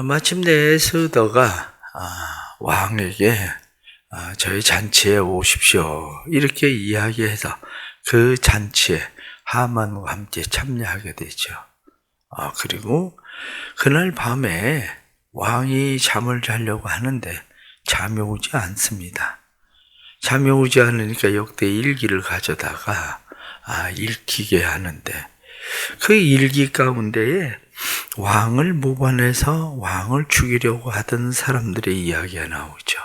마침내 에스더가 왕에게 저희 잔치에 오십시오 이렇게 이야기해서 그 잔치에 하만과 함께 참여하게 되죠. 그리고 그날 밤에 왕이 잠을 자려고 하는데 잠이 오지 않습니다. 잠이 오지 않으니까 역대 일기를 가져다가 읽히게 하는데 그 일기 가운데에 왕을 모반해서 왕을 죽이려고 하던 사람들의 이야기가 나오죠.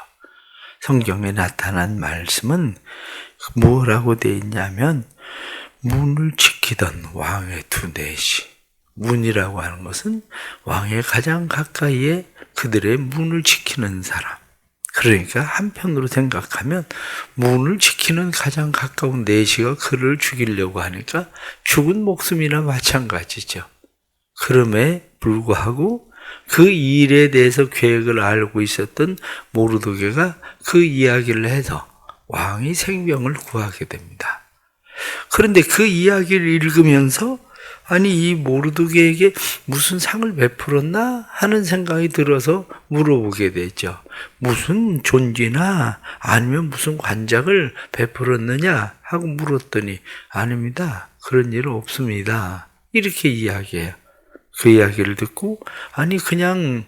성경에 나타난 말씀은 뭐라고 되어 있냐면 문을 지키던 왕의 두 내시. 문이라고 하는 것은 왕의 가장 가까이에 그들의 문을 지키는 사람. 그러니까 한편으로 생각하면 문을 지키는 가장 가까운 내시가 그를 죽이려고 하니까 죽은 목숨이나 마찬가지죠. 그럼에 불구하고 그 일에 대해서 계획을 알고 있었던 모르드게가 그 이야기를 해서 왕이 생명을 구하게 됩니다. 그런데 그 이야기를 읽으면서 이 모르드게에게 무슨 상을 베풀었나 하는 생각이 들어서 물어보게 되죠. 무슨 존귀나 아니면 무슨 관작을 베풀었느냐 하고 물었더니 아닙니다. 그런 일 없습니다. 이렇게 이야기해요. 그 이야기를 듣고 그냥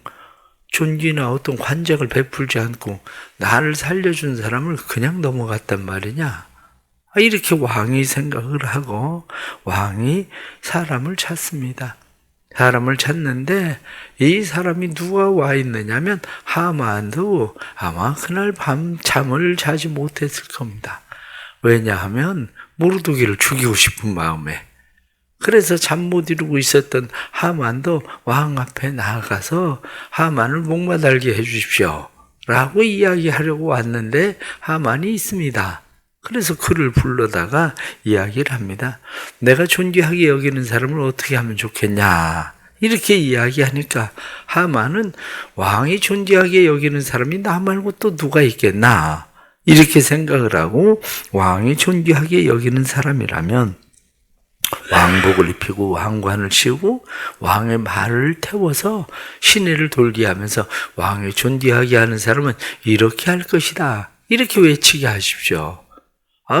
존귀나 어떤 관작을 베풀지 않고 나를 살려준 사람을 그냥 넘어갔단 말이냐. 이렇게 왕이 생각을 하고 왕이 사람을 찾습니다. 사람을 찾는데 이 사람이 누가 와 있느냐면 하만도 아마 그날 밤 잠을 자지 못했을 겁니다. 왜냐하면 모르드게를 죽이고 싶은 마음에 그래서 잠 못 이루고 있었던 하만도 왕 앞에 나아가서 하만을 목마달게 해주십시오 라고 이야기하려고 왔는데 하만이 있습니다. 그래서 그를 불러다가 이야기를 합니다. 내가 존귀하게 여기는 사람을 어떻게 하면 좋겠냐 이렇게 이야기하니까 하만은 왕이 존귀하게 여기는 사람이 나 말고 또 누가 있겠나 이렇게 생각을 하고 왕이 존귀하게 여기는 사람이라면 왕복을 입히고 왕관을 씌우고 왕의 말을 태워서 시내를 돌게 하면서 왕이 존귀하게 하는 사람은 이렇게 할 것이다 이렇게 외치게 하십시오.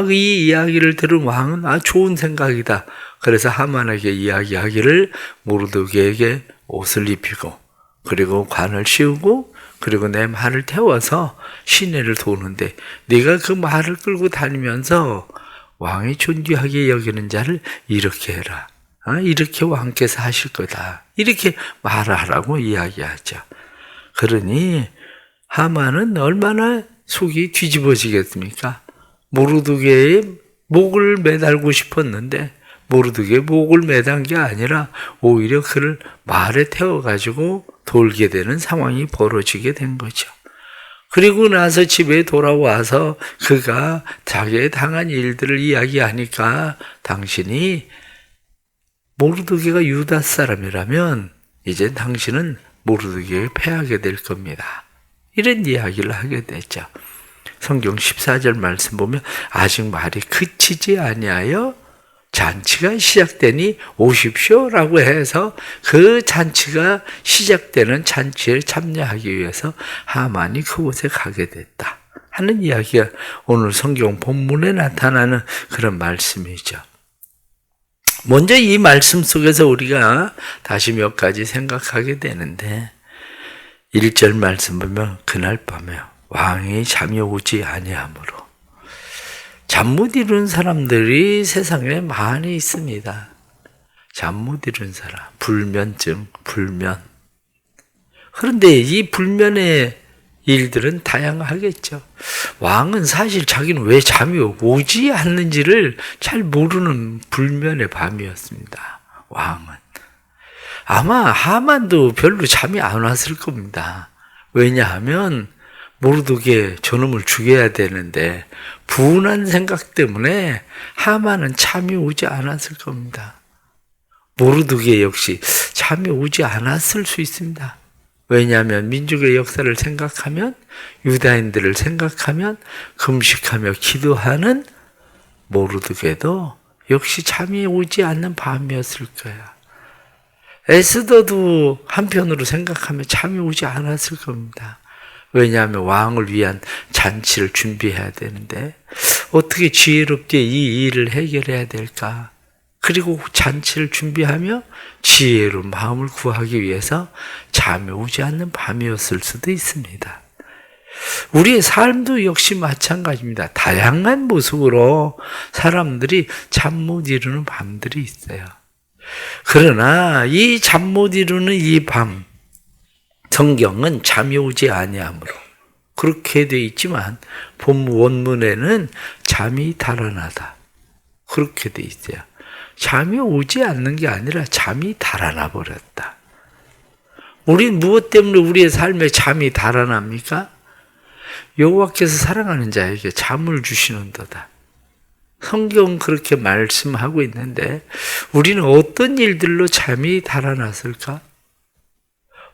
이 이야기를 들은 왕은 좋은 생각이다. 그래서 하만에게 이야기하기를 모르드게에게 옷을 입히고 그리고 관을 씌우고 그리고 내 말을 태워서 시내를 도는데 네가 그 말을 끌고 다니면서 왕이 존귀하게 여기는 자를 이렇게 해라. 이렇게 왕께서 하실 거다. 이렇게 말하라고 이야기하죠. 그러니 하만은 얼마나 속이 뒤집어지겠습니까? 모르드게의 목을 매달고 싶었는데 모르드게의 목을 매단 게 아니라 오히려 그를 말에 태워가지고 돌게 되는 상황이 벌어지게 된 거죠. 그리고 나서 집에 돌아와서 그가 자기의 당한 일들을 이야기하니까 당신이 모르드게가 유다 사람이라면 이제 당신은 모르드게에 패하게 될 겁니다. 이런 이야기를 하게 됐죠. 성경 14절 말씀 보면 아직 말이 그치지 아니하여 잔치가 시작되니 오십시오라고 해서 그 잔치가 시작되는 잔치에 참여하기 위해서 하만이 그곳에 가게 됐다 하는 이야기가 오늘 성경 본문에 나타나는 그런 말씀이죠. 먼저 이 말씀 속에서 우리가 다시 몇 가지 생각하게 되는데 1절 말씀 보면 그날 밤에 왕이 잠이 오지 아니하므로 잠 못 이룬 사람들이 세상에 많이 있습니다. 잠 못 이룬 사람, 불면증, 불면. 그런데 이 불면의 일들은 다양하겠죠. 왕은 사실 자기는 왜 잠이 오지 않는지를 잘 모르는 불면의 밤이었습니다. 왕은. 아마 하만도 별로 잠이 안 왔을 겁니다. 왜냐하면 모르드게 저놈을 죽여야 되는데 분한 생각 때문에 하만은 잠이 오지 않았을 겁니다. 모르드게 역시 잠이 오지 않았을 수 있습니다. 왜냐하면 민족의 역사를 생각하면 유다인들을 생각하면 금식하며 기도하는 모르드게도 역시 잠이 오지 않는 밤이었을 거야. 에스더도 한편으로 생각하면 잠이 오지 않았을 겁니다. 왜냐하면 왕을 위한 잔치를 준비해야 되는데 어떻게 지혜롭게 이 일을 해결해야 될까? 그리고 잔치를 준비하며 지혜로운 마음을 구하기 위해서 잠이 오지 않는 밤이었을 수도 있습니다. 우리의 삶도 역시 마찬가지입니다. 다양한 모습으로 사람들이 잠 못 이루는 밤들이 있어요. 그러나 이 잠 못 이루는 이 밤, 성경은 잠이 오지 아니하므로 그렇게 되어 있지만 본 원문에는 잠이 달아나다 그렇게 되어 있어요. 잠이 오지 않는 게 아니라 잠이 달아나 버렸다. 우린 무엇 때문에 우리의 삶에 잠이 달아납니까? 여호와께서 사랑하는 자에게 잠을 주시는도다. 성경은 그렇게 말씀하고 있는데 우리는 어떤 일들로 잠이 달아났을까?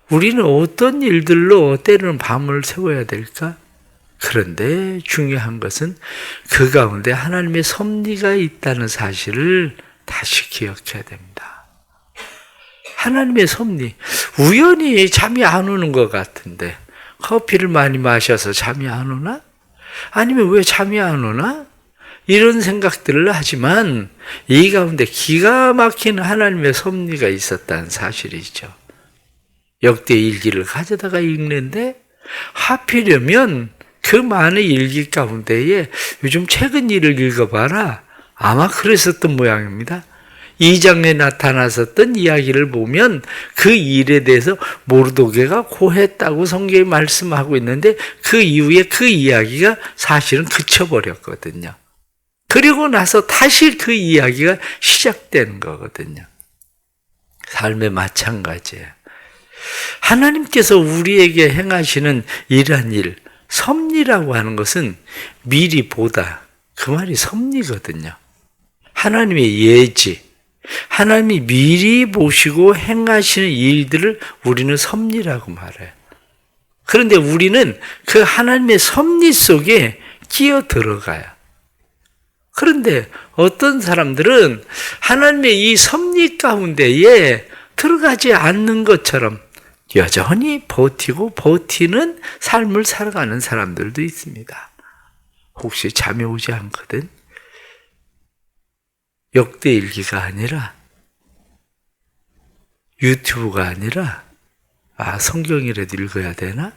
우리는 어떤 일들로 때로는 밤을 새워야 될까? 그런데 중요한 것은 그 가운데 하나님의 섭리가 있다는 사실을 다시 기억해야 됩니다. 하나님의 섭리. 우연히 잠이 안 오는 것 같은데 커피를 많이 마셔서 잠이 안 오나? 아니면 왜 잠이 안 오나? 이런 생각들을 하지만 이 가운데 기가 막힌 하나님의 섭리가 있었다는 사실이죠. 역대 일기를 가져다가 읽는데 하필이면 그 많은 일기 가운데에 요즘 최근 일을 읽어봐라. 아마 그랬었던 모양입니다. 2장에 나타났었던 이야기를 보면 그 일에 대해서 모르도게가 고했다고 성경이 말씀하고 있는데 그 이후에 그 이야기가 사실은 그쳐버렸거든요. 그리고 나서 다시 그 이야기가 시작되는 거거든요. 삶에 마찬가지예요. 하나님께서 우리에게 행하시는 이러한 일, 섭리라고 하는 것은 미리 보다, 그 말이 섭리거든요. 하나님의 예지, 하나님이 미리 보시고 행하시는 일들을 우리는 섭리라고 말해요. 그런데 우리는 그 하나님의 섭리 속에 끼어 들어가요. 그런데 어떤 사람들은 하나님의 이 섭리 가운데에 들어가지 않는 것처럼 여전히 버티는 삶을 살아가는 사람들도 있습니다. 혹시 잠이 오지 않거든? 역대일기가 아니라 유튜브가 아니라 성경이라도 읽어야 되나?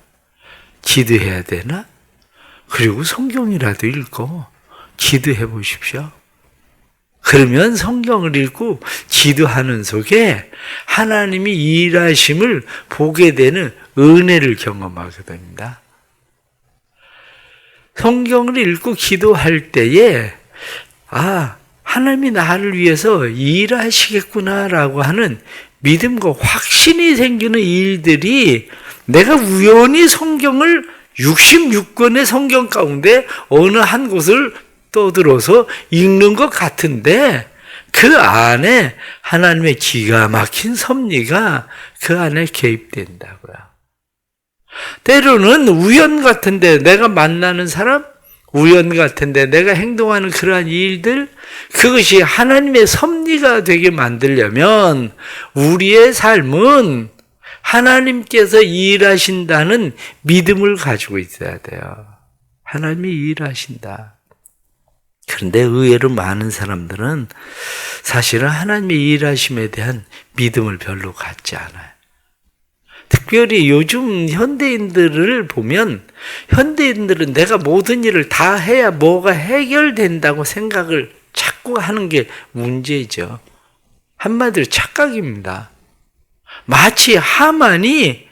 기도해야 되나? 그리고 성경이라도 읽고 기도해 보십시오. 그러면 성경을 읽고 기도하는 속에 하나님이 일하심을 보게 되는 은혜를 경험하게 됩니다. 성경을 읽고 기도할 때에 하나님이 나를 위해서 일하시겠구나라고 하는 믿음과 확신이 생기는 일들이 내가 우연히 성경을 66권의 성경 가운데 어느 한 곳을 떠들어서 읽는 것 같은데 그 안에 하나님의 기가 막힌 섭리가 그 안에 개입된다고요. 때로는 우연 같은데 내가 만나는 사람, 우연 같은데 내가 행동하는 그러한 일들, 그것이 하나님의 섭리가 되게 만들려면 우리의 삶은 하나님께서 일하신다는 믿음을 가지고 있어야 돼요. 하나님이 일하신다. 그런데 의외로 많은 사람들은 사실은 하나님의 일하심에 대한 믿음을 별로 갖지 않아요. 특별히 요즘 현대인들을 보면 현대인들은 내가 모든 일을 다 해야 뭐가 해결된다고 생각을 자꾸 하는 게 문제죠. 한마디로 착각입니다. 마치 하만이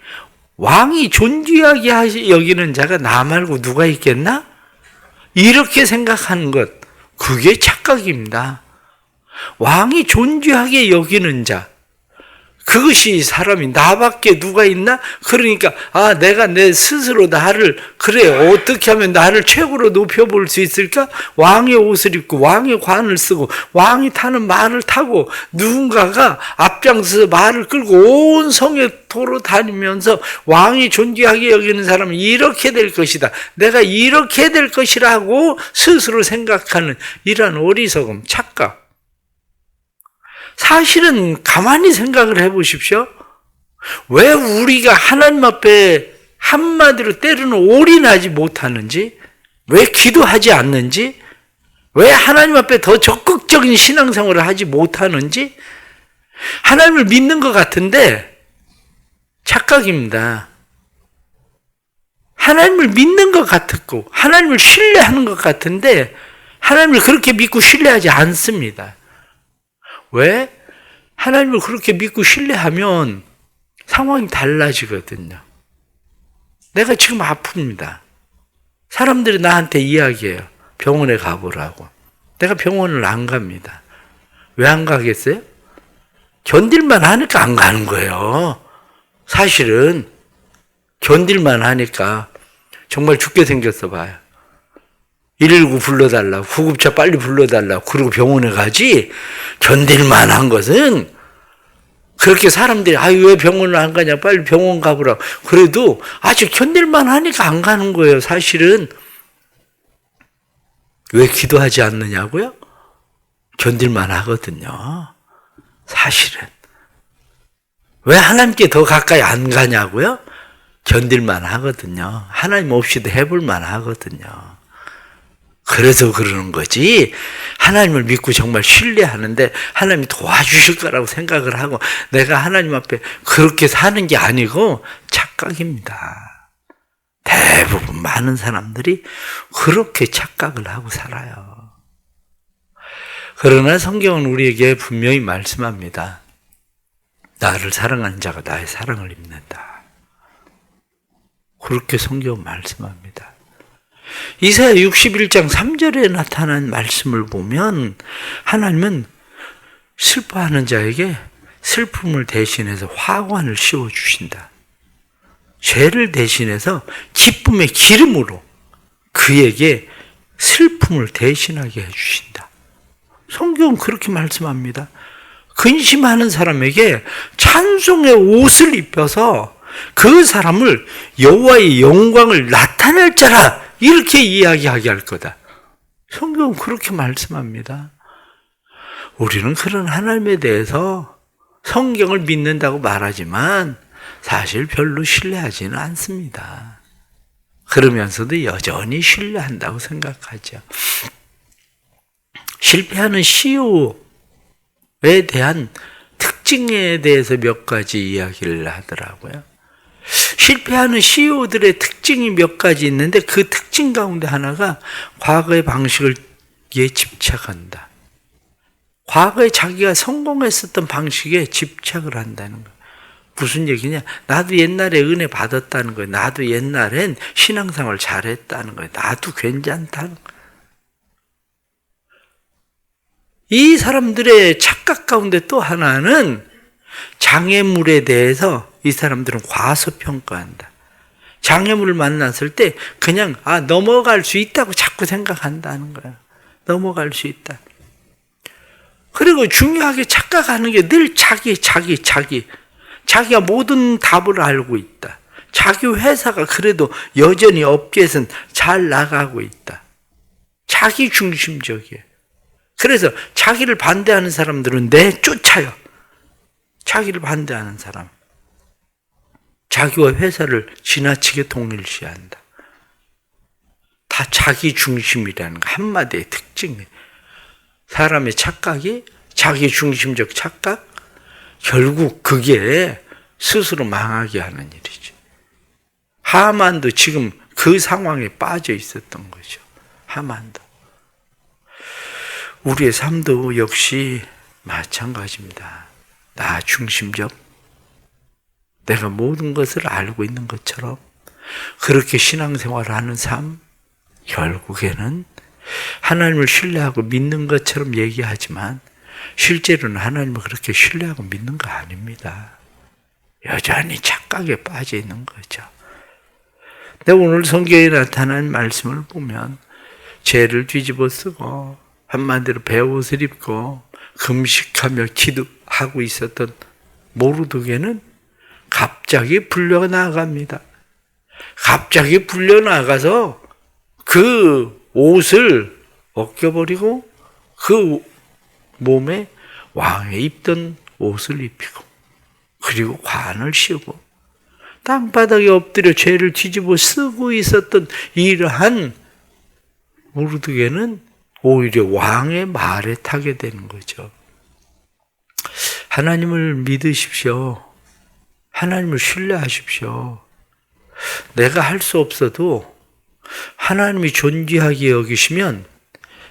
왕이 존귀하게 여기는 자가 나 말고 누가 있겠나? 이렇게 생각하는 것, 그게 착각입니다. 왕이 존귀하게 여기는 자, 그것이 사람이 나밖에 누가 있나? 그러니까 내가 내 스스로 나를 어떻게 하면 나를 최고로 높여볼 수 있을까? 왕의 옷을 입고 왕의 관을 쓰고 왕이 타는 말을 타고 누군가가 앞장서서 말을 끌고 온 성에 도로 다니면서 왕이 존귀하게 여기는 사람은 이렇게 될 것이다. 내가 이렇게 될 것이라고 스스로 생각하는 이런 어리석음, 착각. 사실은 가만히 생각을 해보십시오. 왜 우리가 하나님 앞에 한마디로 때로는 올인하지 못하는지, 왜 기도하지 않는지, 왜 하나님 앞에 더 적극적인 신앙생활을 하지 못하는지, 하나님을 믿는 것 같은데 착각입니다. 하나님을 믿는 것 같았고 하나님을 신뢰하는 것 같은데 하나님을 그렇게 믿고 신뢰하지 않습니다. 왜? 하나님을 그렇게 믿고 신뢰하면 상황이 달라지거든요. 내가 지금 아픕니다. 사람들이 나한테 이야기해요. 병원에 가보라고. 내가 병원을 안 갑니다. 왜 안 가겠어요? 견딜만 하니까 안 가는 거예요. 사실은 견딜만 하니까. 정말 죽게 생겼어 봐요. 119 불러달라고, 구급차 빨리 불러달라고 그러고 병원에 가지. 견딜만 한 것은 그렇게 사람들이 왜 병원을 안 가냐, 빨리 병원 가보라고. 그래도 아직 견딜만 하니까 안 가는 거예요. 사실은. 왜 기도하지 않느냐고요? 견딜만 하거든요. 사실은. 왜 하나님께 더 가까이 안 가냐고요? 견딜만 하거든요. 하나님 없이도 해볼만 하거든요. 그래서 그러는 거지. 하나님을 믿고 정말 신뢰하는데 하나님이 도와주실 거라고 생각을 하고 내가 하나님 앞에 그렇게 사는 게 아니고 착각입니다. 대부분 많은 사람들이 그렇게 착각을 하고 살아요. 그러나 성경은 우리에게 분명히 말씀합니다. 나를 사랑하는 자가 나의 사랑을 입는다. 그렇게 성경은 말씀합니다. 이사야 61장 3절에 나타난 말씀을 보면 하나님은 슬퍼하는 자에게 슬픔을 대신해서 화관을 씌워주신다. 죄를 대신해서 기쁨의 기름으로 그에게 슬픔을 대신하게 해주신다. 성경은 그렇게 말씀합니다. 근심하는 사람에게 찬송의 옷을 입혀서 그 사람을 여호와의 영광을 나타낼 자라 이렇게 이야기하게 할 거다. 성경은 그렇게 말씀합니다. 우리는 그런 하나님에 대해서 성경을 믿는다고 말하지만 사실 별로 신뢰하지는 않습니다. 그러면서도 여전히 신뢰한다고 생각하죠. 실패하는 CEO에 대한 특징에 대해서 몇 가지 이야기를 하더라고요. 실패하는 CEO들의 특징이 몇 가지 있는데 그 특징 가운데 하나가 과거의 방식에 집착한다. 과거에 자기가 성공했었던 방식에 집착을 한다는 거예요. 무슨 얘기냐? 나도 옛날에 은혜 받았다는 거예요. 나도 옛날엔 신앙생활 잘했다는 거예요. 나도 괜찮다는 거예요. 이 사람들의 착각 가운데 또 하나는 장애물에 대해서 이 사람들은 과소평가한다. 장애물을 만났을 때 그냥 넘어갈 수 있다고 자꾸 생각한다는 거야. 넘어갈 수 있다. 그리고 중요하게 착각하는 게 늘 자기가 모든 답을 알고 있다. 자기 회사가 그래도 여전히 업계에서는 잘 나가고 있다. 자기 중심적이에요. 그래서 자기를 반대하는 사람들은 내쫓아요. 자기를 반대하는 사람. 자기와 회사를 지나치게 동일시한다. 다 자기 중심이라는 거 한마디의 특징이에요. 사람의 착각이 자기 중심적 착각, 결국 그게 스스로 망하게 하는 일이죠. 하만도 지금 그 상황에 빠져 있었던 거죠. 하만도. 우리의 삶도 역시 마찬가지입니다. 나 중심적, 내가 모든 것을 알고 있는 것처럼 그렇게 신앙생활을 하는 삶, 결국에는 하나님을 신뢰하고 믿는 것처럼 얘기하지만 실제로는 하나님을 그렇게 신뢰하고 믿는 거 아닙니다. 여전히 착각에 빠져 있는 거죠. 근데 오늘 성경에 나타난 말씀을 보면 죄를 뒤집어 쓰고 한마디로 베옷을 입고 금식하며 기도하고 있었던 모르드게는 갑자기 불려나갑니다. 갑자기 불려나가서 그 옷을 벗겨버리고 그 몸에 왕의 입던 옷을 입히고 그리고 관을 씌우고 땅바닥에 엎드려 죄를 뒤집어 쓰고 있었던 이러한 모르드게는 오히려 왕의 말에 타게 되는 거죠. 하나님을 믿으십시오. 하나님을 신뢰하십시오. 내가 할 수 없어도 하나님이 존귀하게 여기시면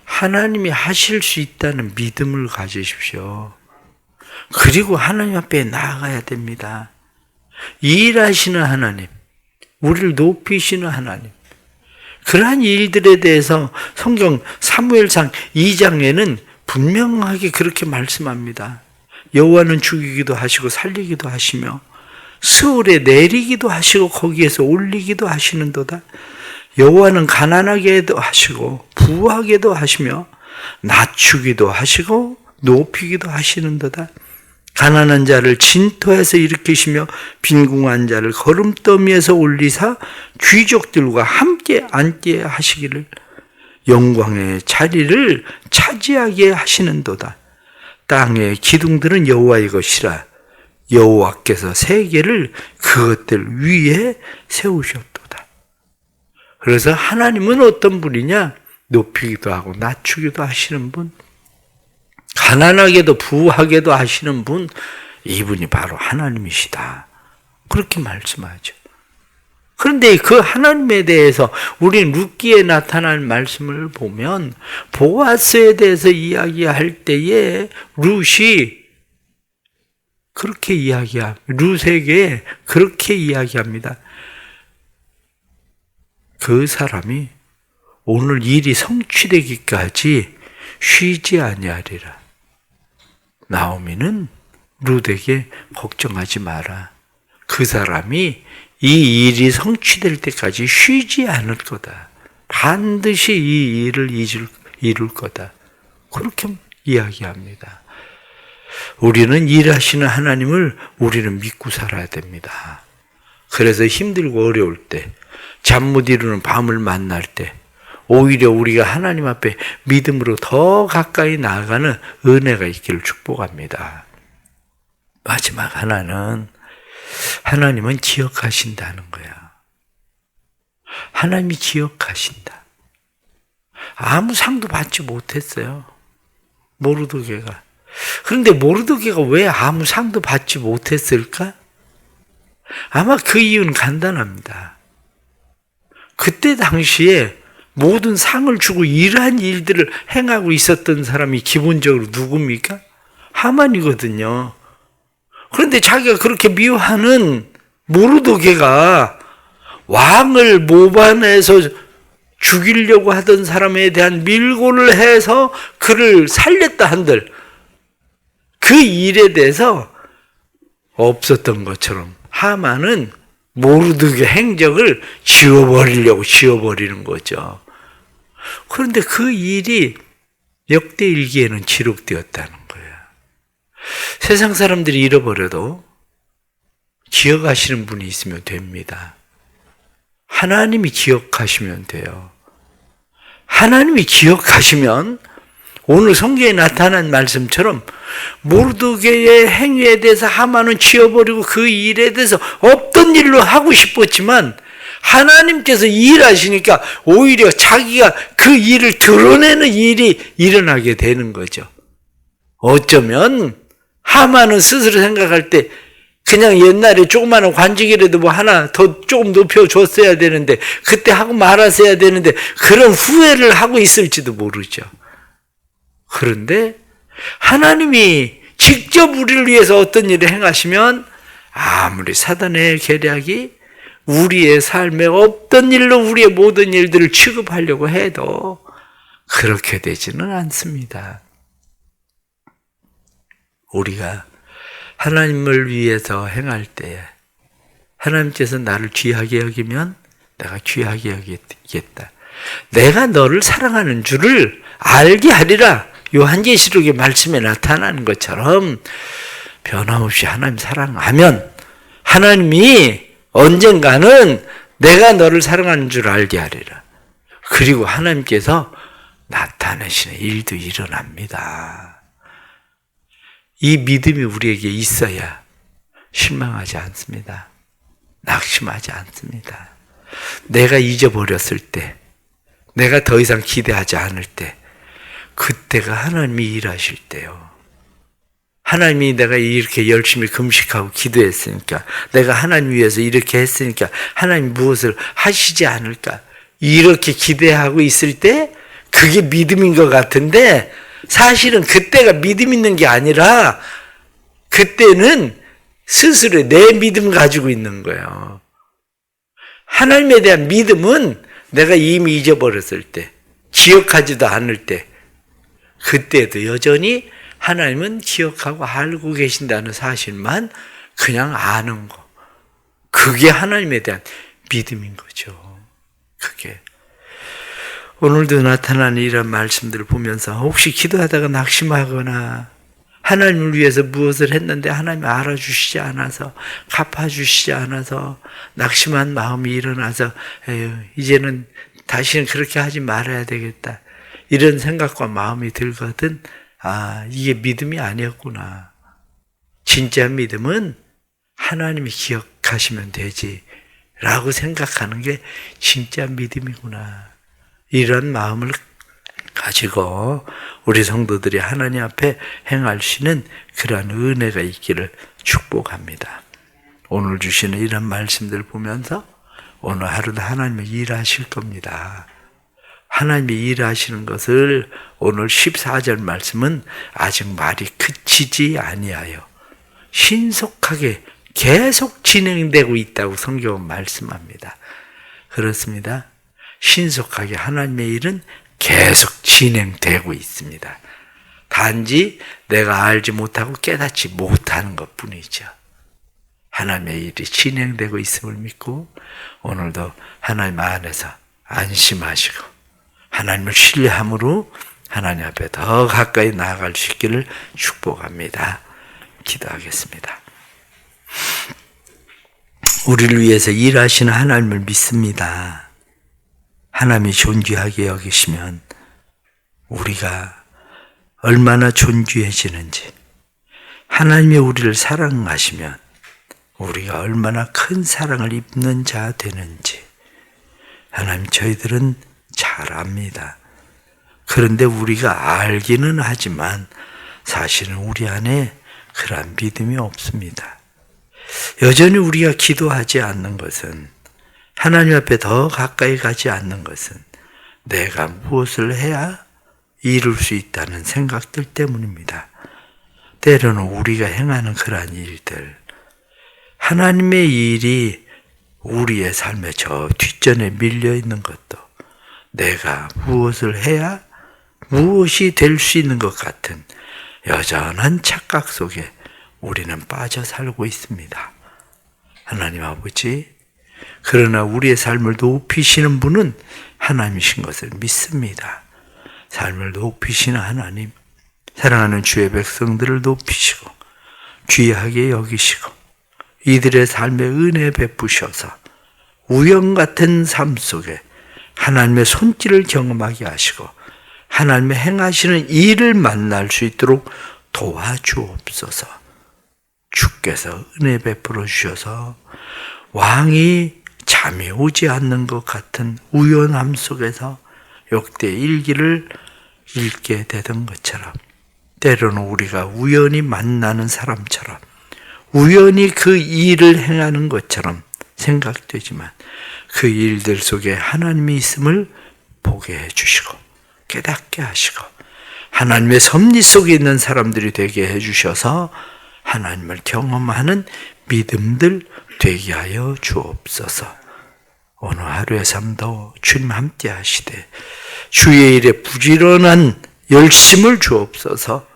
하나님이 하실 수 있다는 믿음을 가지십시오. 그리고 하나님 앞에 나아가야 됩니다. 일하시는 하나님, 우리를 높이시는 하나님, 그러한 일들에 대해서 성경 사무엘상 2장에는 분명하게 그렇게 말씀합니다. 여호와는 죽이기도 하시고 살리기도 하시며 스올에 내리기도 하시고 거기에서 올리기도 하시는도다. 여호와는 가난하게도 하시고 부하게도 하시며 낮추기도 하시고 높이기도 하시는도다. 가난한 자를 진토에서 일으키시며 빈궁한 자를 거름더미에서 올리사 귀족들과 함께 앉게 하시기를 영광의 자리를 차지하게 하시는도다. 땅의 기둥들은 여호와의 것이라 여호와께서 세계를 그것들 위에 세우셨도다. 그래서 하나님은 어떤 분이냐? 높이기도 하고 낮추기도 하시는 분, 가난하게도 부하게도 하시는 분, 이분이 바로 하나님이시다. 그렇게 말씀하죠. 그런데 그 하나님에 대해서 우리 룻기에 나타난 말씀을 보면 보아스에 대해서 이야기할 때에 룻이 그렇게 룻에게 그렇게 이야기합니다. 그 사람이 오늘 일이 성취되기까지 쉬지 아니하리라. 나오미는 룻에게 걱정하지 마라. 그 사람이 이 일이 성취될 때까지 쉬지 않을 거다. 반드시 이 일을 이룰 거다. 그렇게 이야기합니다. 우리는 일하시는 하나님을 우리는 믿고 살아야 됩니다. 그래서 힘들고 어려울 때, 잠 못 이루는 밤을 만날 때 오히려 우리가 하나님 앞에 믿음으로 더 가까이 나아가는 은혜가 있기를 축복합니다. 마지막 하나는 하나님은 기억하신다는 거야. 하나님이 기억하신다. 아무 상도 받지 못했어요. 모르드게가. 그런데 모르드게가 왜 아무 상도 받지 못했을까? 아마 그 이유는 간단합니다. 그때 당시에 모든 상을 주고 이러한 일들을 행하고 있었던 사람이 기본적으로 누굽니까? 하만이거든요. 그런데 자기가 그렇게 미워하는 모르드게가 왕을 모반해서 죽이려고 하던 사람에 대한 밀고를 해서 그를 살렸다 한들 그 일에 대해서 없었던 것처럼 하만은 모르드게 행적을 지워버리는 거죠. 그런데 그 일이 역대일기에는 기록되었다는 거예요. 세상 사람들이 잃어버려도 기억하시는 분이 있으면 됩니다. 하나님이 기억하시면 돼요. 하나님이 기억하시면 오늘 성경에 나타난 말씀처럼 모르드게의 행위에 대해서 하만은 지워버리고 그 일에 대해서 없던 일로 하고 싶었지만 하나님께서 일하시니까 오히려 자기가 그 일을 드러내는 일이 일어나게 되는 거죠. 어쩌면 하만은 스스로 생각할 때 그냥 옛날에 조그마한 관직이라도 뭐 하나 더 조금 높여줬어야 되는데 그때 하고 말았어야 되는데 그런 후회를 하고 있을지도 모르죠. 그런데 하나님이 직접 우리를 위해서 어떤 일을 행하시면 아무리 사단의 계략이 우리의 삶에 없던 일로 우리의 모든 일들을 취급하려고 해도 그렇게 되지는 않습니다. 우리가 하나님을 위해서 행할 때 하나님께서 나를 귀하게 여기면 내가 귀하게 여기겠다. 내가 너를 사랑하는 줄을 알게 하리라. 요한계시록의 말씀에 나타나는 것처럼 변함없이 하나님 사랑하면 하나님이 언젠가는 내가 너를 사랑하는 줄 알게 하리라. 그리고 하나님께서 나타내시는 일도 일어납니다. 이 믿음이 우리에게 있어야 실망하지 않습니다. 낙심하지 않습니다. 내가 잊어버렸을 때, 내가 더 이상 기대하지 않을 때, 그때가 하나님이 일하실 때요. 하나님이 내가 이렇게 열심히 금식하고 기도했으니까, 내가 하나님 위해서 이렇게 했으니까 하나님 무엇을 하시지 않을까, 이렇게 기대하고 있을 때 그게 믿음인 것 같은데, 사실은 그때가 믿음 있는 게 아니라 그때는 스스로 내 믿음 가지고 있는 거예요. 하나님에 대한 믿음은 내가 이미 잊어버렸을 때, 기억하지도 않을 때, 그때도 여전히 하나님은 기억하고 알고 계신다는 사실만 그냥 아는 거. 그게 하나님에 대한 믿음인 거죠. 그게. 오늘도 나타나는 이런 말씀들을 보면서 혹시 기도하다가 낙심하거나 하나님을 위해서 무엇을 했는데 하나님이 알아주시지 않아서, 갚아주시지 않아서 낙심한 마음이 일어나서 에휴, 이제는 다시는 그렇게 하지 말아야 되겠다, 이런 생각과 마음이 들거든. 아, 이게 믿음이 아니었구나. 진짜 믿음은 하나님이 기억하시면 되지 라고 생각하는 게 진짜 믿음이구나. 이런 마음을 가지고 우리 성도들이 하나님 앞에 행할 수 있는 그러한 은혜가 있기를 축복합니다. 오늘 주시는 이런 말씀들 보면서 오늘 하루도 하나님이 일하실 겁니다. 하나님이 일하시는 것을 오늘 14절 말씀은 아직 말이 그치지 아니하여 신속하게 계속 진행되고 있다고 성경은 말씀합니다. 그렇습니다. 신속하게 하나님의 일은 계속 진행되고 있습니다. 단지 내가 알지 못하고 깨닫지 못하는 것뿐이죠. 하나님의 일이 진행되고 있음을 믿고 오늘도 하나님 안에서 안심하시고 하나님을 신뢰함으로 하나님 앞에 더 가까이 나아갈 수 있기를 축복합니다. 기도하겠습니다. 우리를 위해서 일하시는 하나님을 믿습니다. 하나님이 존귀하게 여기시면 우리가 얼마나 존귀해지는지, 하나님이 우리를 사랑하시면 우리가 얼마나 큰 사랑을 입는 자 되는지 하나님 저희들은 잘 압니다. 그런데 우리가 알기는 하지만 사실은 우리 안에 그러한 믿음이 없습니다. 여전히 우리가 기도하지 않는 것은, 하나님 앞에 더 가까이 가지 않는 것은 내가 무엇을 해야 이룰 수 있다는 생각들 때문입니다. 때로는 우리가 행하는 그러한 일들, 하나님의 일이 우리의 삶의 저 뒷전에 밀려 있는 것도 내가 무엇을 해야 무엇이 될 수 있는 것 같은 여전한 착각 속에 우리는 빠져 살고 있습니다. 하나님 아버지, 그러나 우리의 삶을 높이시는 분은 하나님이신 것을 믿습니다. 삶을 높이시는 하나님, 사랑하는 주의 백성들을 높이시고 귀하게 여기시고 이들의 삶에 은혜 베푸셔서 우연 같은 삶 속에 하나님의 손길을 경험하게 하시고 하나님의 행하시는 일을 만날 수 있도록 도와주옵소서. 주께서 은혜 베풀어 주셔서 왕이 잠이 오지 않는 것 같은 우연함 속에서 역대 일기를 읽게 되던 것처럼, 때로는 우리가 우연히 만나는 사람처럼 우연히 그 일을 행하는 것처럼 생각되지만 그 일들 속에 하나님이 있음을 보게 해주시고 깨닫게 하시고 하나님의 섭리 속에 있는 사람들이 되게 해주셔서 하나님을 경험하는 믿음들 되게 하여 주옵소서. 오늘 하루의 삶도 주님 함께 하시되 주의 일에 부지런한 열심을 주옵소서.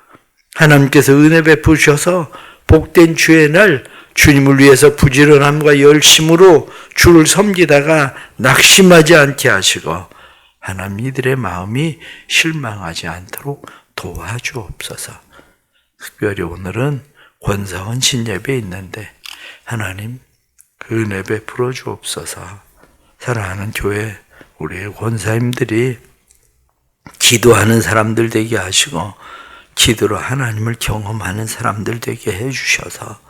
하나님께서 은혜 베푸셔서 복된 주의 날 주님을 위해서 부지런함과 열심으로 주를 섬기다가 낙심하지 않게 하시고 하나님 이들의 마음이 실망하지 않도록 도와주옵소서. 특별히 오늘은 권사원 신예배 있는데 하나님 은혜 베풀어 주옵소서. 사랑하는 교회 우리의 권사님들이 기도하는 사람들 되게 하시고 기도로 하나님을 경험하는 사람들 되게 해주셔서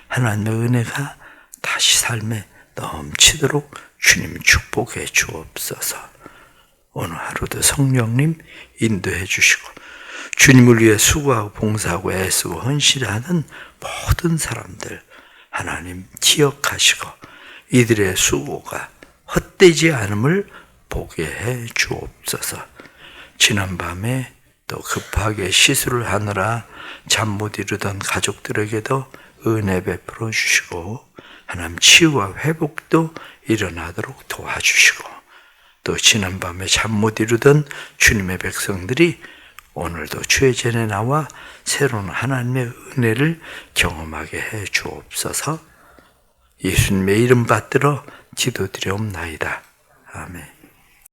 하나님의 은혜가 다시 삶에 넘치도록 주님 축복해 주옵소서. 오늘 하루도 성령님 인도해 주시고 주님을 위해 수고하고 봉사하고 애쓰고 헌신하는 모든 사람들 하나님 기억하시고 이들의 수고가 헛되지 않음을 보게 해 주옵소서. 지난밤에 또 급하게 시술을 하느라 잠 못 이루던 가족들에게도 은혜 베풀어 주시고 하나님 치유와 회복도 일어나도록 도와주시고 또 지난밤에 잠 못 이루던 주님의 백성들이 오늘도 주의 전에 나와 새로운 하나님의 은혜를 경험하게 해 주옵소서. 예수님의 이름 받들어 기도드리옵나이다. 아멘.